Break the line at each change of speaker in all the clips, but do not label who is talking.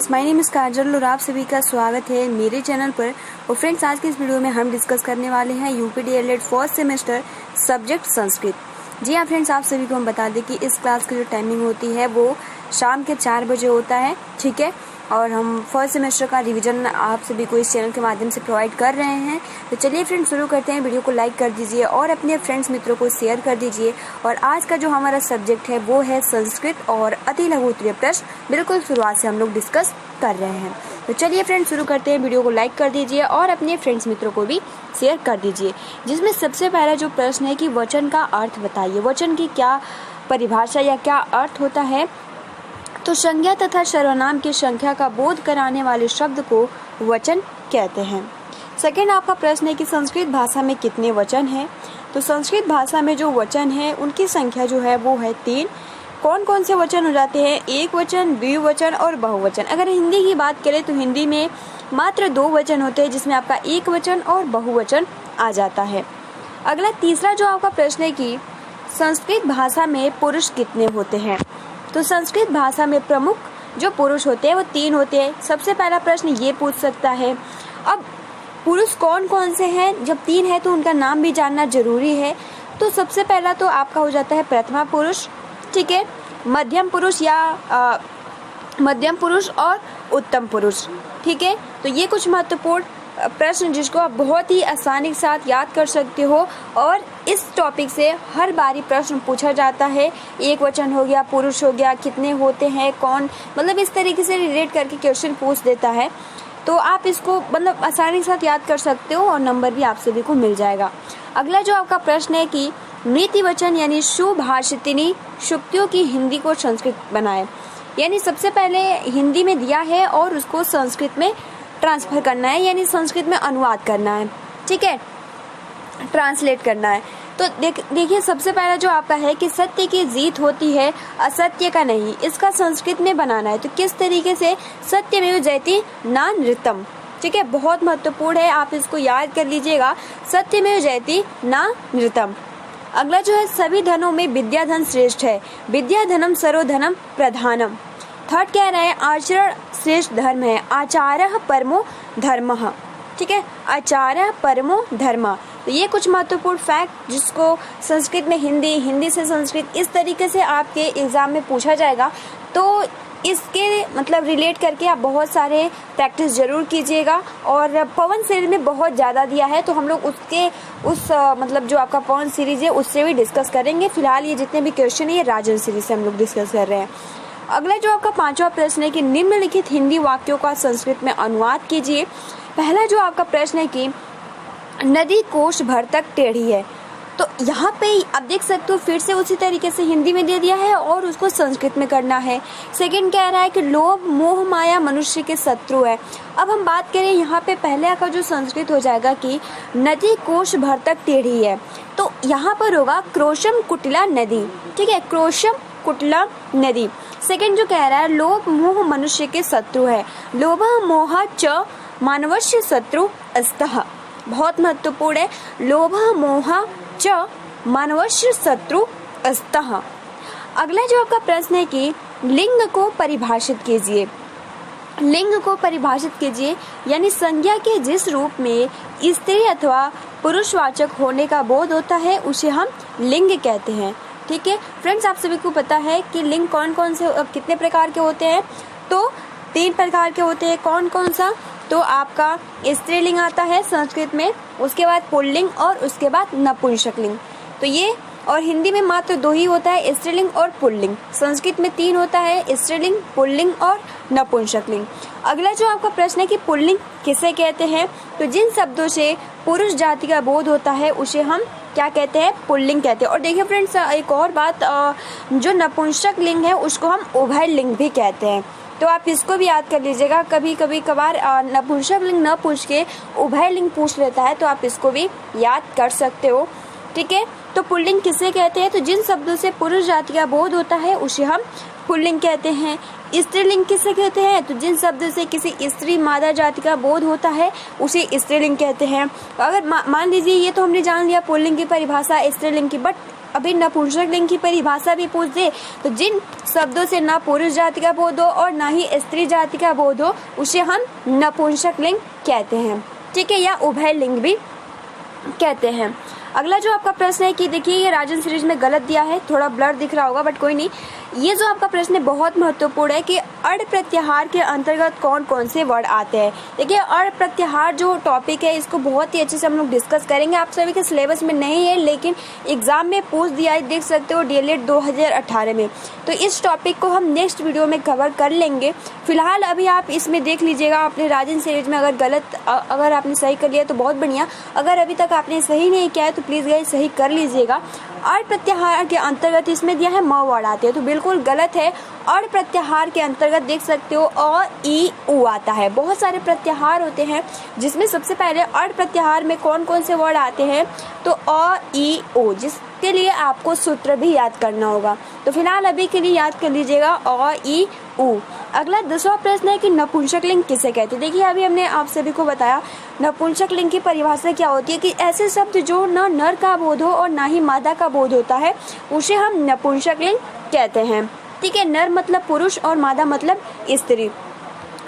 Friends, my name is काजल और आप सभी का स्वागत है मेरे चैनल पर। और फ्रेंड्स, आज के इस वीडियो में हम डिस्कस करने वाले हैं यूपीडीएलएड फर्स्ट सेमेस्टर सब्जेक्ट संस्कृत। जी हाँ फ्रेंड्स, आप सभी को हम बता दें कि इस क्लास की जो टाइमिंग होती है वो शाम के 4 बजे होता है, ठीक है। और हम फर्स्ट सेमेस्टर का रिवीजन आप सभी को इस चैनल के माध्यम से प्रोवाइड कर रहे हैं। तो चलिए फ्रेंड्स, शुरू करते हैं। वीडियो को लाइक कर दीजिए और अपने फ्रेंड्स मित्रों को शेयर कर दीजिए। और आज का जो हमारा सब्जेक्ट है वो है संस्कृत और अति लघु उत्तरीय प्रश्न। बिल्कुल शुरुआत से हम लोग डिस्कस कर रहे हैं। तो चलिए फ्रेंड्स, शुरू करते हैं। वीडियो को लाइक कर दीजिए और अपने फ्रेंड्स मित्रों को भी शेयर कर दीजिए। जिसमें सबसे पहला जो प्रश्न है कि वचन का अर्थ बताइए। वचन की क्या परिभाषा या क्या अर्थ होता है? तो संज्ञा तथा सर्वनाम की संख्या का बोध कराने वाले शब्द को वचन कहते हैं। सेकेंड आपका प्रश्न है कि संस्कृत भाषा में कितने वचन हैं? तो संस्कृत भाषा में जो वचन है उनकी संख्या जो है वो है 3। कौन कौन से वचन हो जाते हैं? एक वचन, द्विवचन और बहुवचन। अगर हिंदी की बात करें तो हिंदी में मात्र 2 वचन होते हैं, जिसमें आपका एक वचन और बहुवचन आ जाता है। अगला तीसरा जो आपका प्रश्न है कि संस्कृत भाषा में पुरुष कितने होते हैं? तो संस्कृत भाषा में प्रमुख जो पुरुष होते हैं वो 3 होते हैं। सबसे पहला प्रश्न ये पूछ सकता है, अब पुरुष कौन कौन से हैं? जब 3 है तो उनका नाम भी जानना जरूरी है। तो सबसे पहला तो आपका हो जाता है प्रथमा पुरुष, ठीक है, मध्यम पुरुष या मध्यम पुरुष और उत्तम पुरुष, ठीक है। तो ये कुछ महत्वपूर्ण प्रश्न जिसको आप बहुत ही आसानी के साथ याद कर सकते हो। और इस टॉपिक से हर बारी प्रश्न पूछा जाता है। एक वचन हो गया, पुरुष हो गया, कितने होते हैं, कौन, मतलब इस तरीके से रिलेट करके क्वेश्चन पूछ देता है। तो आप इसको मतलब आसानी के साथ याद कर सकते हो और नंबर भी आप सभी को मिल जाएगा। अगला जो आपका प्रश्न है कि नीति वचन यानी सुभाषितनी शुक्तियों की हिंदी को संस्कृत बनाए। यानी सबसे पहले हिंदी में दिया है और उसको संस्कृत में ट्रांसफर करना है, यानी संस्कृत में अनुवाद करना है, ठीक है, ट्रांसलेट करना है। तो देखिए सबसे पहला जो आपका है कि सत्य की जीत होती है, असत्य का नहीं। इसका संस्कृत में बनाना है। तो किस तरीके से? सत्यमेव जयते न नृतम, ठीक है, बहुत महत्वपूर्ण है, आप इसको याद कर लीजिएगा। सत्यमेव जयते न नृतम। अगला जो है सभी धनों में विद्या धन श्रेष्ठ है, विद्या धनम सर्वधनम प्रधानम। थर्ड कह रहा है आचरण श्रेष्ठ धर्म है, आचारः परमो धर्मः, ठीक है, आचारः परमो धर्म। तो ये कुछ महत्वपूर्ण फैक्ट जिसको संस्कृत में हिंदी, हिंदी से संस्कृत, इस तरीके से आपके एग्जाम में पूछा जाएगा। तो इसके मतलब रिलेट करके आप बहुत सारे प्रैक्टिस जरूर कीजिएगा। और पवन सीरीज में बहुत ज़्यादा दिया है, तो हम लोग उसके मतलब जो आपका पवन सीरीज है उससे भी डिस्कस करेंगे। फिलहाल ये जितने भी क्वेश्चन है ये राजन सीरीज से हम लोग डिस्कस कर रहे हैं। अगला जो आपका 5वां प्रश्न है कि निम्नलिखित हिंदी वाक्यों का संस्कृत में अनुवाद कीजिए। पहला जो आपका प्रश्न है कि नदी कोष भर तक टेढ़ी है। तो यहाँ पे आप देख सकते हो फिर से उसी तरीके से हिंदी में दे दिया है और उसको संस्कृत में करना है। सेकंड कह रहा है कि लोभ मोह माया मनुष्य के शत्रु है। अब हम बात करें यहाँ पे पहले का जो संस्कृत हो जाएगा कि नदी कोष भर तक टेढ़ी है। तो यहाँ पर होगा क्रोशम कुटिला नदी, ठीक है, क्रोशम कुटिला नदी। सेकंड जो कह रहा है लोभ मोह मनुष्य के शत्रु है, लोभ मोह च मानवस्य शत्रु अस्तः, बहुत महत्वपूर्ण है, लोभ मोह च मानवस्य शत्रु अस्तः। अगला जो आपका प्रश्न है कि लिंग को परिभाषित कीजिए। लिंग को परिभाषित कीजिए यानी संज्ञा के जिस रूप में स्त्री अथवा पुरुषवाचक होने का बोध होता है उसे हम लिंग कहते हैं, ठीक है। फ्रेंड्स, आप सभी को पता है कि लिंग कौन कौन से कितने प्रकार के होते हैं? तो 3 प्रकार के होते हैं। कौन कौन सा? तो आपका स्त्रीलिंग आता है संस्कृत में, उसके बाद पुल्लिंग और उसके बाद नपुंसकलिंग। तो ये और हिंदी में मात्र 2 ही होता है, स्त्रीलिंग और पुल्लिंग। संस्कृत में 3 होता है, स्त्रीलिंग, पुल्लिंग और नपुंसकलिंग। अगला जो आपका प्रश्न है कि पुल्लिंग किसे कहते हैं? तो जिन शब्दों से पुरुष जाति का बोध होता है उसे हम क्या कहते हैं? पुल्लिंग कहते हैं। और देखिए फ्रेंड्स, एक और बात, जो नपुंसक लिंग है उसको हम उभय लिंग भी कहते हैं। तो आप इसको भी याद कर लीजिएगा। कभी कभार नपुंसक लिंग न पूछ के उभय लिंग पूछ लेता है, तो आप इसको भी याद कर सकते हो, ठीक है। तो पुल्लिंग किसे कहते हैं? तो जिन शब्दों से पुरुष जाति का बोध होता है उसे हम पुल्लिंग कहते हैं। स्त्रीलिंग किसे कहते हैं? तो जिन शब्दों से किसी स्त्री मादा जाति का बोध होता है उसे स्त्रीलिंग कहते हैं। अगर मान लीजिए ये तो हमने जान लिया पुल्लिंग की परिभाषा स्त्रीलिंग की, बट अभी नपुंसक लिंग की परिभाषा भी पूछ दे तो जिन शब्दों से ना पुरुष जाति का बोध हो और ना ही स्त्री जाति का बोध हो उसे हम नपुंसक लिंग कहते हैं, ठीक है, या उभय लिंग भी कहते हैं। अगला जो आपका प्रश्न है कि देखिए ये राजन सीरीज में गलत दिया है, थोड़ा ब्लर दिख रहा होगा बट कोई नहीं। ये जो आपका प्रश्न है बहुत महत्वपूर्ण है कि अड़ प्रत्याहार के अंतर्गत कौन कौन से वर्ड आते हैं। देखिए अड़ प्रत्याहार जो टॉपिक है इसको बहुत ही अच्छे से हम लोग डिस्कस करेंगे। आप सभी के सिलेबस में नहीं है लेकिन एग्जाम में पूछ दिया है, देख सकते हो डीएलएड 2018 में। तो इस टॉपिक को हम नेक्स्ट वीडियो में कवर कर लेंगे। फिलहाल अभी आप इसमें देख लीजिएगा अपने राजन सीरीज में अगर आपने सही कर लिया तो बहुत बढ़िया, अगर अभी तक आपने सही नहीं किया है तो प्लीज गाइस सही कर लीजिएगा। अड़ प्रत्याहार के अंतर्गत इसमें दिया है म वर्ड आते हैं तो बिल्कुल गलत है। अड़ प्रत्याहार के अंतर्गत देख सकते हो अ ई उ आता है। बहुत सारे प्रत्याहार होते हैं जिसमें सबसे पहले अड़ प्रत्याहार में कौन कौन से वर्ड आते हैं तो अ ई उ, जिसके लिए आपको सूत्र भी याद करना होगा। तो फिलहाल अभी के लिए याद कर लीजिएगा अ ई उ। अगला दूसरा प्रश्न है कि नपुंसक लिंग किसे कहते हैं। देखिए अभी हमने आप सभी को बताया नपुंसक लिंग की परिभाषा क्या होती है कि ऐसे शब्द जो न नर का बोध हो और ना ही मादा का बोध होता है उसे हम नपुंसक लिंग कहते हैं, ठीक है। नर मतलब पुरुष और मादा मतलब स्त्री।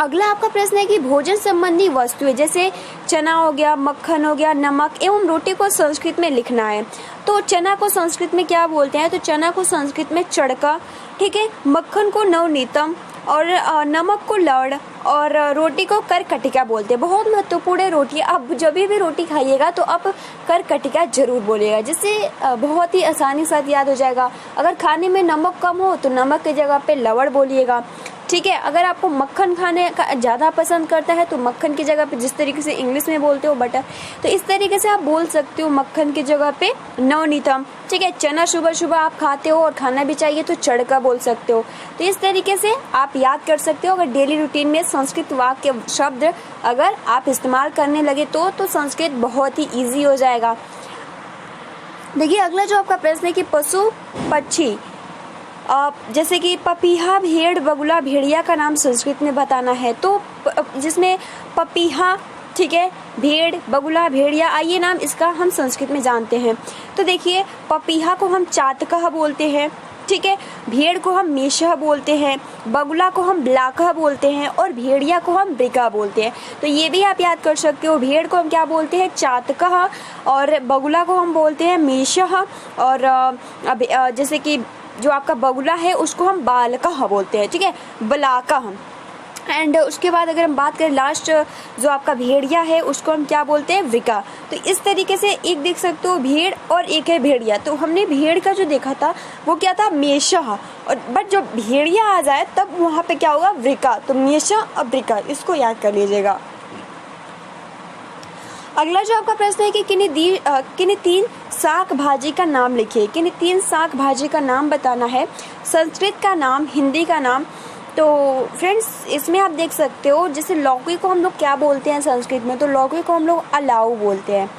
अगला आपका प्रश्न है कि भोजन संबंधी वस्तुएं जैसे चना हो गया, मक्खन हो गया, नमक एवं रोटी को संस्कृत में लिखना है। तो चना को संस्कृत में क्या बोलते हैं तो चना को संस्कृत में चड़का, ठीक है, मक्खन को नवनीतम और नमक को लड़ और रोटी को करकटिका बोलते हैं। बहुत महत्वपूर्ण है रोटी। अब जब भी रोटी खाइएगा तो आप करकटिका जरूर बोलिएगा जिससे बहुत ही आसानी साथ याद हो जाएगा। अगर खाने में नमक कम हो तो नमक की जगह पे लवड़ बोलिएगा, ठीक है। अगर आपको मक्खन खाने का ज़्यादा पसंद करता है तो मक्खन की जगह पे जिस तरीके से इंग्लिश में बोलते हो बटर, तो इस तरीके से आप बोल सकते हो मक्खन की जगह पे नवनीतम, ठीक है। चना सुबह सुबह आप खाते हो और खाना भी चाहिए तो चड़का बोल सकते हो। तो इस तरीके से आप याद कर सकते हो। अगर डेली रूटीन में संस्कृत वाक्य शब्द अगर आप इस्तेमाल करने लगे तो संस्कृत बहुत ही ईजी हो जाएगा। देखिए अगला जो आपका प्रश्न है कि पशु पक्षी जैसे कि पपीहा, भेड़, बगुला, भेड़िया का नाम संस्कृत में बताना है। तो जिसमें पपीहा, ठीक है, भेड़, बगुला, भेड़िया, आइए नाम इसका हम संस्कृत में जानते हैं। तो देखिए पपीहा को हम चातकह बोलते हैं, ठीक है, भेड़ को हम मेषह बोलते हैं, बगुला को हम ब्लाकह बोलते हैं और भेड़िया को हम ब्रिका बोलते हैं। तो ये भी आप याद कर सकते हो। भेड़ को हम क्या बोलते हैं चातकह और बगुला को हम बोलते हैं मेषह और जैसे कि जो आपका बगुला है उसको हम बालकह बोलते हैं, ठीक है, बलाकह। एंड उसके बाद अगर हम बात करें लास्ट जो आपका भेड़िया है उसको हम क्या बोलते हैं विका। तो इस तरीके से एक देख सकते हो भेड़ और एक है भेड़िया। तो हमने भेड़ का जो देखा था वो क्या था मेषह, और बट जब भेड़िया आ जाए तब वहाँ पे क्या होगा वृका। तो मेषह और वृका, इसको याद कर लीजिएगा। अगला जो आपका प्रश्न है कि किन्हीं 3 शाक भाजी का नाम लिखिए। किन्हीं 3 शाक भाजी का नाम बताना है, संस्कृत का नाम, हिंदी का नाम। तो फ्रेंड्स इसमें आप देख सकते हो जैसे लौकी को हम लोग क्या बोलते हैं संस्कृत में, तो लौकी को हम लोग अलाऊ बोलते हैं,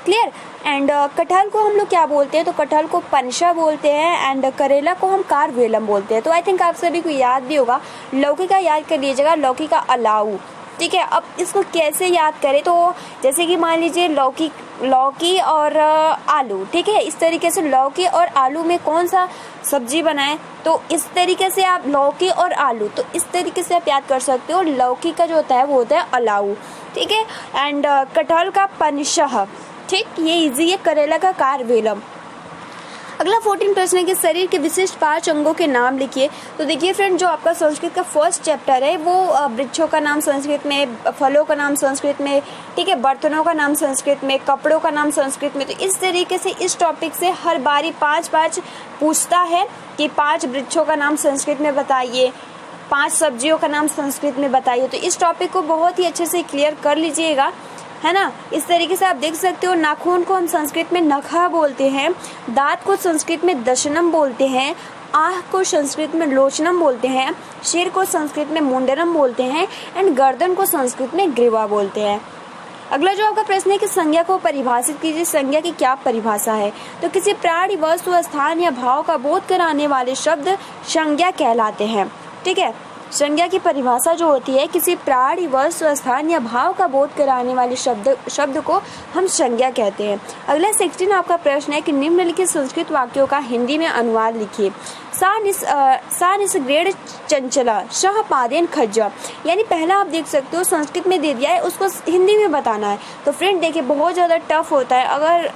क्लियर। एंड कटहल को हम लोग क्या बोलते हैं तो कटहल को पंशा बोलते हैं। एंड करेला को हम कारवेलम बोलते हैं। तो आई थिंक आप सभी को याद भी होगा, लौकी का याद कर लीजिएगा, लौकी का अलाऊ, ठीक है। अब इसको कैसे याद करें तो जैसे कि मान लीजिए लौकी और आलू, ठीक है, इस तरीके से लौकी और आलू में कौन सा सब्जी बनाएं तो इस तरीके से आप लौकी और आलू, तो इस तरीके से आप याद कर सकते हो। लौकी का जो होता है वो होता है अलाऊ, ठीक है। एंड कटहल का पंशह, ठीक, ये इजी है। करेला का कारवेलम। अगला 14 प्रश्न है कि शरीर के विशिष्ट 5 अंगों के नाम लिखिए। तो देखिए फ्रेंड जो आपका संस्कृत का फर्स्ट चैप्टर है वो वृक्षों का नाम संस्कृत में, फलों का नाम संस्कृत में, ठीक है, बर्तनों का नाम संस्कृत में, कपड़ों का नाम संस्कृत में। तो इस तरीके से इस टॉपिक से हर बारी 5-5 पूछता है कि 5 वृक्षों का नाम संस्कृत में बताइए, 5 सब्जियों का नाम संस्कृत में बताइए। तो इस टॉपिक को बहुत ही अच्छे से क्लियर कर लीजिएगा, है ना। इस तरीके से आप देख सकते हो नाखून को हम संस्कृत में नखा बोलते हैं, दांत को संस्कृत में दशनम बोलते हैं, आँख को संस्कृत में लोचनम बोलते हैं, सिर को संस्कृत में मुंडनम बोलते हैं एंड गर्दन को संस्कृत में ग्रीवा बोलते हैं। अगला जो आपका प्रश्न है कि संज्ञा को परिभाषित कीजिए। संज्ञा की क्या परिभाषा है तो किसी प्राणी, वस्तु, स्थान या भाव का बोध कराने वाले शब्द संज्ञा कहलाते हैं, ठीक है। संज्ञा की परिभाषा जो होती है, किसी प्राणी, वस्तु, स्थान या भाव का बोध कराने वाले शब्द को हम संज्ञा कहते हैं। अगला 16 आपका प्रश्न है कि निम्नलिखित संस्कृत वाक्यों का हिंदी में अनुवाद लिखिए। सा निसग्रेड चंचला शह पादेन खज्जा, यानी पहला आप देख सकते हो संस्कृत में दे दिया है, उसको हिंदी में बताना है। तो फ्रेंड देखिए बहुत ज़्यादा टफ होता है, अगर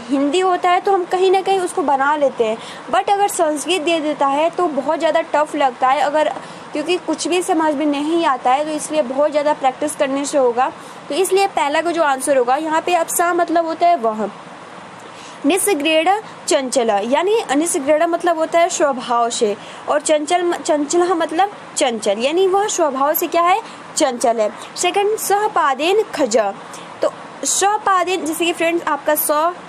हिंदी होता है तो हम कहीं ना कहीं उसको बना लेते हैं, बट अगर संस्कृत दे देता है तो बहुत ज़्यादा टफ लगता है, अगर क्योंकि कुछ भी समझ में नहीं आता है, तो इसलिए बहुत ज़्यादा प्रैक्टिस करने से होगा। तो इसलिए पहला का जो आंसर होगा यहाँ पे, अब सा मतलब होता है वह। निसग्रेड चंचला, यानी निसग्रेड मतलब होता है स्वभाव से, और चंचला मतलब चंचल, यानी वह स्वभाव से क्या है, चंचल है। सेकंड, सहपादेन खजा, तो स्वपादेन, जैसे कि फ्रेंड्स आपका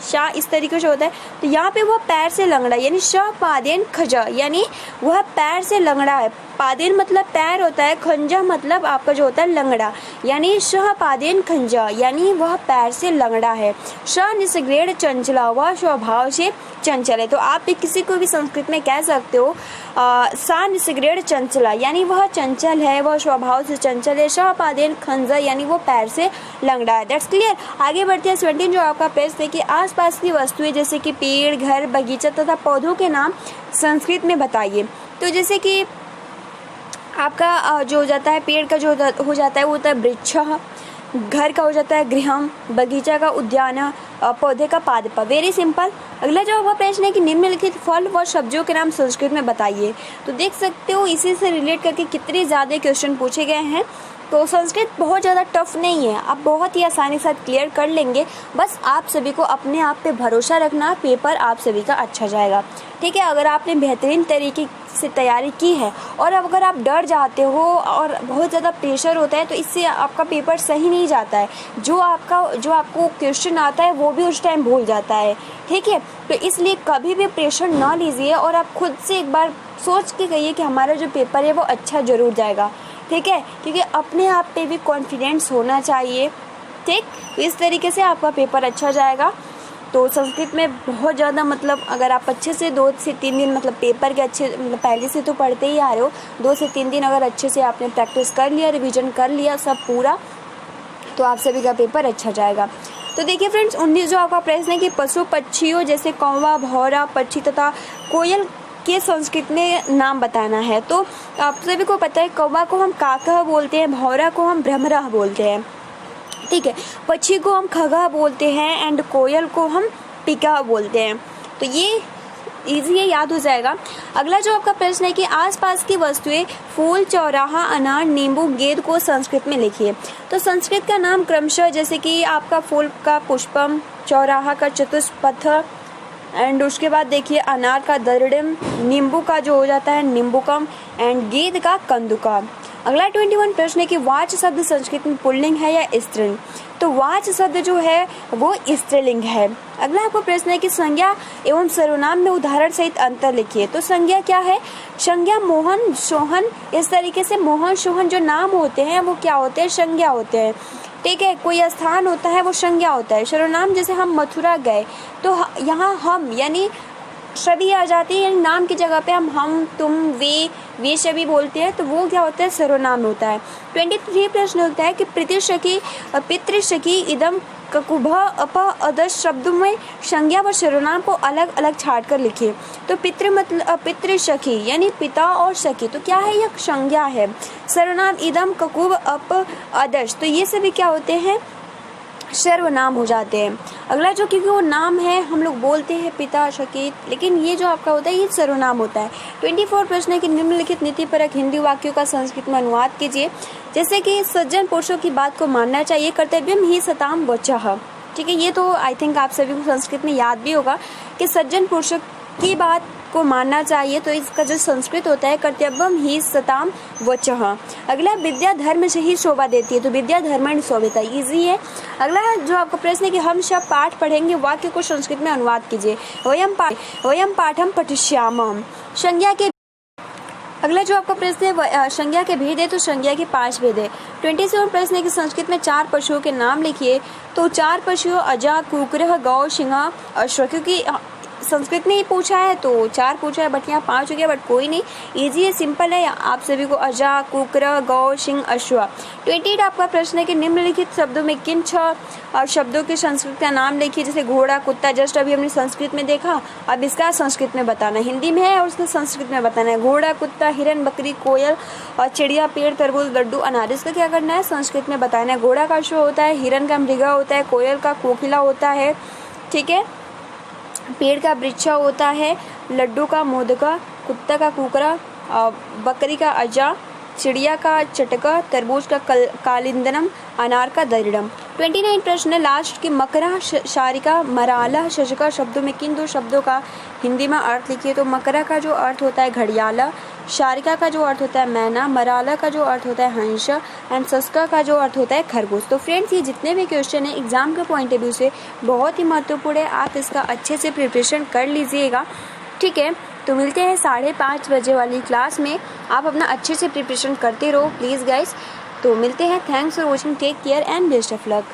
शा इस तरीके से होता है, तो यहाँ पे वह पैर से लंगड़ा, यानी स्वपादेन खजा, यानी वह पैर से लंगड़ा है। पादेन मतलब पैर होता है, खंजा मतलब आपका जो होता है लंगड़ा, यानी स्वपादेन खंजा, यानी वह पैर से लंगड़ा है। स निसग्रेड चंचला, वह स्वभाव से चंचल है। तो आप भी किसी को भी संस्कृत में कह सकते हो सा निसग्रेड चंचला, यानी वह चंचल है, वह स्वभाव से चंचल है। स्वपादेन खंजा, यानी वो पैर से लंगड़ा है। That's clear. आगे बढ़ते हैं 17 जो आपका प्रश्न है कि आसपास की वस्तुएं जैसे कि पेड़, घर, बगीचा तथा पौधों के नाम संस्कृत में बताइए। तो जैसे कि आपका जो हो जाता है, पेड़ का जो हो जाता है वो होता है वृक्ष, घर का हो जाता है गृहम, बगीचा का उद्यान, पौधे का पादप। Very simple. अगला जो आपका प्रश्न है कि निम्नलिखित फल व सब्जियों के नाम संस्कृत में बताइए। तो देख सकते हो इसी से रिलेट करके कितने ज़्यादा क्वेश्चन पूछे गए हैं। तो संस्कृत बहुत ज़्यादा टफ नहीं है, आप बहुत ही आसानी के साथ क्लियर कर लेंगे। बस आप सभी को अपने आप पे भरोसा रखना, पेपर आप सभी का अच्छा जाएगा। ठीक है, अगर आपने बेहतरीन तरीके से तैयारी की है और अगर आप डर जाते हो और बहुत ज़्यादा प्रेशर होता है, तो इससे आपका पेपर सही नहीं जाता है। जो आपको क्वेश्चन आता है वो भी उस टाइम भूल जाता है। ठीक है, तो इसलिए कभी भी प्रेशर ना लीजिए और आप खुद से एक बार सोच के कहिए कि हमारा जो पेपर है वो अच्छा ज़रूर जाएगा। ठीक है, क्योंकि अपने आप पे भी कॉन्फिडेंस होना चाहिए। ठीक, इस तरीके से आपका पेपर अच्छा जाएगा। तो संस्कृत में बहुत ज़्यादा मतलब अगर आप अच्छे से 2 से 3 दिन मतलब पेपर के अच्छे मतलब पहले से तो पढ़ते ही आ रहे हो, 2 से 3 दिन अगर अच्छे से आपने प्रैक्टिस कर लिया, रिवीजन कर लिया सब पूरा, तो आप सभी का पेपर अच्छा जाएगा। तो देखिए फ्रेंड्स 19 जो आपका प्रश्न है कि पशु पक्षियों जैसे कौवा, भौरा, पक्षी तथा कोयल के संस्कृत में नाम बताना है। तो आप सभी को पता है कौवा को हम काकह बोलते हैं, भौरा को हम भ्रमरह बोलते हैं। ठीक है, पक्षी को हम खगह बोलते हैं एंड कोयल को हम पिकह बोलते हैं। तो ये इजी है, याद हो जाएगा। अगला जो आपका प्रश्न है कि आसपास की वस्तुएं फूल, चौराहा, अनार, नींबू, गेंद को संस्कृत में लिखिए। तो संस्कृत का नाम क्रमशः जैसे कि आपका फूल का पुष्पम, चौराहा का चतुष्पथ एंड उसके बाद देखिए अनार का दरड़म, नींबू का जो हो जाता है नींबूकम एंड गेंद का कंदुका। अगला 21 प्रश्न है कि वाच शब्द संस्कृत में पुल्लिंग है या स्त्रीलिंग। तो वाच शब्द जो है वो स्त्रीलिंग है। अगला आपको प्रश्न है कि संज्ञा एवं सर्वनाम में उदाहरण सहित अंतर लिखिए। तो संज्ञा क्या है, संज्ञा मोहन, सोहन, इस तरीके से मोहन, सोहन जो नाम होते हैं वो क्या होते हैं, संज्ञा होते हैं। ठीक है, कोई स्थान होता है वो संज्ञा होता है। सर्वनाम जैसे हम मथुरा गए तो यहाँ हम यानी सभी आ जाती है, यानी नाम की जगह पे हम, तुम, वे सभी बोलते हैं, तो वो क्या होता है, सर्वनाम होता है। 23 प्रश्न होता है कि पितृसखी इदम ककुभ अप अदश शब्दों में संज्ञा व सर्वनाम को अलग अलग छाट कर लिखिए। तो पितृ मतलब पितृसखी यानी पिता और सखी, तो क्या है, यह संज्ञा है। सर्वनाम इदम ककुभ अप अदश, तो ये सभी क्या होते हैं, सर्वनाम हो जाते हैं। अगला जो क्योंकि वो नाम है हम लोग बोलते हैं पिता, सखी, लेकिन ये जो आपका होता है ये सर्वनाम होता है। 24 प्रश्न है कि निम्नलिखित नीतिपरक हिंदी वाक्यों का संस्कृत में अनुवाद कीजिए। जैसे कि सज्जन पुरुषों की बात को मानना चाहिए, कर्तव्यम ही सताम वचः। ठीक है, ये तो आई थिंक आप सभी को संस्कृत में याद भी होगा कि सज्जन पुरुषों की बात को मानना चाहिए। तो इसका जो संस्कृत होता है कर्तव्यम ही सताम वचः। अगला विद्या धर्म से ही शोभा देती है, तो विद्या धर्म शोभिता, इजी है। अगला जो आपका प्रश्न है कि हम सब पाठ पढ़ेंगे, वाक्य को संस्कृत में अनुवाद कीजिए। वयम पाठम पठिष्यामः। संज्ञा के अगला जो आपका प्रश्न है संज्ञा के भेद है, तो संज्ञा के 5 भेद है। 27 प्रश्न है कि संस्कृत में 4 पशुओं के नाम लिखिए। तो 4 पशुओं अजा, कुकुर, गौ, सिंह, अश्व, क्योंकि संस्कृत में ही पूछा है तो 4 पूछा है, बट यहाँ 5 हो गया, बट कोई नहीं, इजी है, सिंपल है। आप सभी को अजा, कुकर, गौ, सिंह, अश्व। 28 आपका प्रश्न है कि निम्नलिखित शब्दों में किन 6 शब्दों के संस्कृत का नाम लिखिए। जैसे घोड़ा, कुत्ता, जस्ट अभी हमने संस्कृत में देखा, अब इसका संस्कृत में बताना, हिंदी में है और उसका संस्कृत में बताना है। घोड़ा, कुत्ता, हिरन, बकरी, कोयल और चिड़िया, पेड़, तरबूज, लड्डू, अनार, इसका क्या करना है, संस्कृत में बताना है। घोड़ा का अश्व होता है, हिरन का मृगा होता है, कोयल का कोकिला होता है, ठीक है, पेड़ का वृक्ष होता है, लड्डू का मोदका, कुत्ता का कुकरा, बकरी का अजा, चिड़िया का चटका, तरबूज का कालिंदनम, अनार का दरिड़म। 29 प्रश्न लास्ट की मकरा, शारिका, मराला, शशका शब्दों में किन 2 शब्दों का हिंदी में अर्थ लिखिए। तो मकरा का जो अर्थ होता है घड़ियाला, शारिका का जो अर्थ होता है मैना, मराला का जो अर्थ होता है हंस एंड शशका का जो अर्थ होता है खरगोश। तो फ्रेंड्स ये जितने भी क्वेश्चन है एग्जाम के पॉइंट ऑफ व्यू से बहुत ही महत्वपूर्ण है, आप इसका अच्छे से प्रिपरेशन कर लीजिएगा, ठीक है। तो मिलते हैं 5:30 बजे वाली क्लास में, आप अपना अच्छे से प्रिपरेशन करते रहो प्लीज़ गाइस। तो मिलते हैं, thanks for watching, take care and best of luck.